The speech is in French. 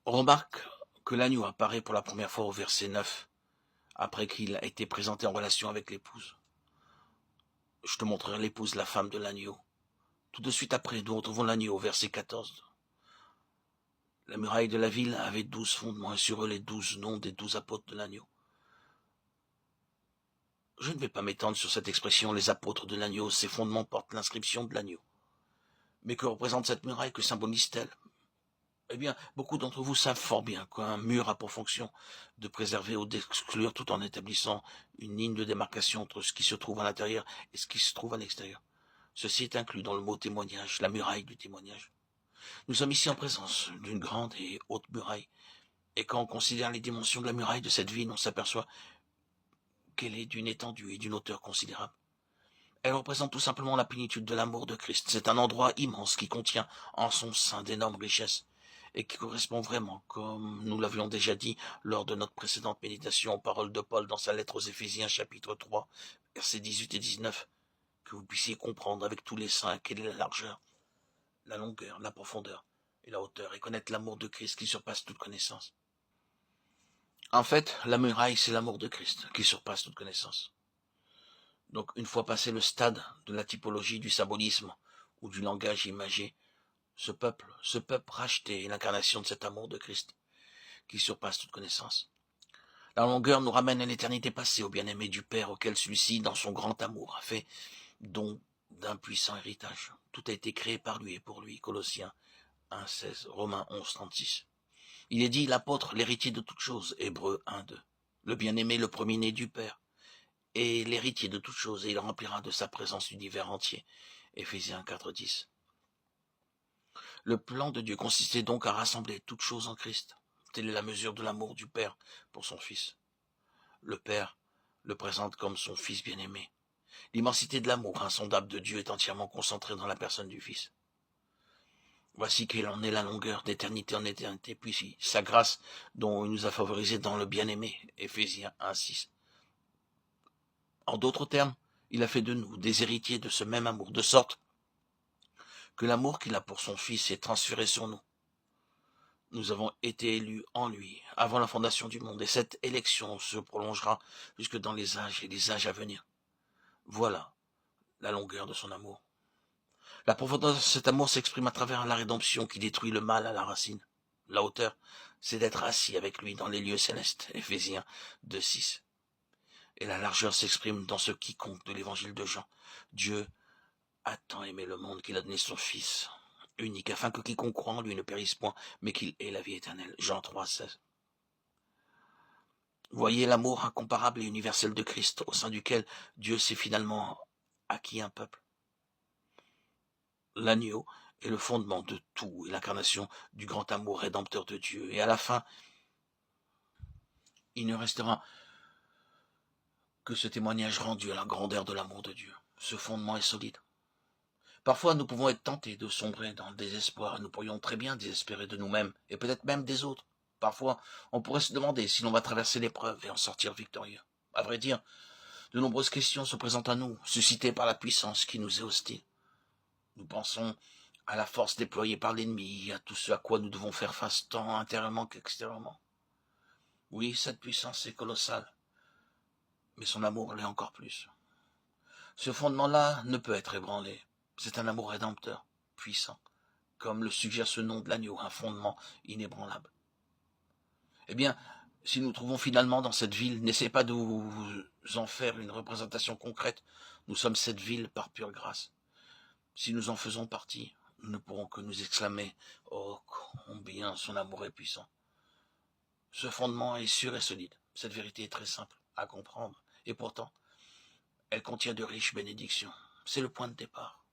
On remarque que l'agneau apparaît pour la première fois au verset 9, après qu'il a été présenté en relation avec l'épouse. Je te montrerai l'épouse, la femme de l'agneau. Tout de suite après, nous retrouvons l'agneau au verset 14. La muraille de la ville avait 12 fondements et sur eux les 12 noms des 12 apôtres de l'agneau. Je ne vais pas m'étendre sur cette expression, les apôtres de l'agneau. Ces fondements portent l'inscription de l'agneau. Mais que représente cette muraille? Que symbolise-t-elle? Eh bien, beaucoup d'entre vous savent fort bien qu'un mur a pour fonction de préserver ou d'exclure tout en établissant une ligne de démarcation entre ce qui se trouve à l'intérieur et ce qui se trouve à l'extérieur. Ceci est inclus dans le mot témoignage, la muraille du témoignage. Nous sommes ici en présence d'une grande et haute muraille. Et quand on considère les dimensions de la muraille de cette ville, on s'aperçoit qu'elle est d'une étendue et d'une hauteur considérable. Elle représente tout simplement la plénitude de l'amour de Christ. C'est un endroit immense qui contient en son sein d'énormes richesses et qui correspond vraiment, comme nous l'avions déjà dit lors de notre précédente méditation, aux paroles de Paul dans sa lettre aux Éphésiens chapitre 3, versets 18 et 19, que vous puissiez comprendre avec tous les saints quelle est la largeur, la longueur, la profondeur et la hauteur, et connaître l'amour de Christ qui surpasse toute connaissance. En fait, la muraille, c'est l'amour de Christ qui surpasse toute connaissance. Donc, une fois passé le stade de la typologie, du symbolisme ou du langage imagé, ce peuple racheté est l'incarnation de cet amour de Christ qui surpasse toute connaissance. La longueur nous ramène à l'éternité passée, au bien-aimé du Père, auquel celui-ci, dans son grand amour, a fait don d'un puissant héritage. Tout a été créé par lui et pour lui. Colossiens 1,16, Romains 11,36. Il est dit l'apôtre, l'héritier de toutes choses, Hébreux 1,2. Le bien-aimé, le premier-né du Père, et l'héritier de toutes choses, et il remplira de sa présence l'univers entier. Éphésiens 4,10. Le plan de Dieu consistait donc à rassembler toutes choses en Christ. Telle est la mesure de l'amour du Père pour son Fils. Le Père le présente comme son Fils bien-aimé. L'immensité de l'amour insondable de Dieu est entièrement concentrée dans la personne du Fils. Voici quelle en est la longueur d'éternité en éternité, puis sa grâce dont il nous a favorisés dans le bien-aimé. Éphésiens 1,6. En d'autres termes, il a fait de nous des héritiers de ce même amour, de sorte que l'amour qu'il a pour son Fils est transféré sur nous. Nous avons été élus en lui, avant la fondation du monde, et cette élection se prolongera jusque dans les âges et les âges à venir. Voilà la longueur de son amour. La profondeur de cet amour s'exprime à travers la rédemption qui détruit le mal à la racine. La hauteur, c'est d'être assis avec lui dans les lieux célestes, Éphésiens 2,6. Et la largeur s'exprime dans ce quiconque de l'évangile de Jean. Dieu a tant aimé le monde qu'il a donné son Fils unique, afin que quiconque croit en lui ne périsse point, mais qu'il ait la vie éternelle. Jean 3,16. Voyez l'amour incomparable et universel de Christ, au sein duquel Dieu s'est finalement acquis un peuple. L'agneau est le fondement de tout et l'incarnation du grand amour rédempteur de Dieu. Et à la fin, il ne restera que ce témoignage rendu à la grandeur de l'amour de Dieu. Ce fondement est solide. Parfois, nous pouvons être tentés de sombrer dans le désespoir. Nous pourrions très bien désespérer de nous-mêmes et peut-être même des autres. Parfois, on pourrait se demander si l'on va traverser l'épreuve et en sortir victorieux. À vrai dire, de nombreuses questions se présentent à nous, suscitées par la puissance qui nous est hostile. Nous pensons à la force déployée par l'ennemi, à tout ce à quoi nous devons faire face tant intérieurement qu'extérieurement. Oui, cette puissance est colossale, mais son amour l'est encore plus. Ce fondement-là ne peut être ébranlé. C'est un amour rédempteur, puissant, comme le suggère ce nom de l'agneau, un fondement inébranlable. Eh bien, si nous trouvons finalement dans cette ville, n'essayez pas de vous en faire une représentation concrète. Nous sommes cette ville par pure grâce. Si nous en faisons partie, nous ne pourrons que nous exclamer « Oh, combien son amour est puissant !» Ce fondement est sûr et solide. Cette vérité est très simple à comprendre. Et pourtant, elle contient de riches bénédictions. C'est le point de départ.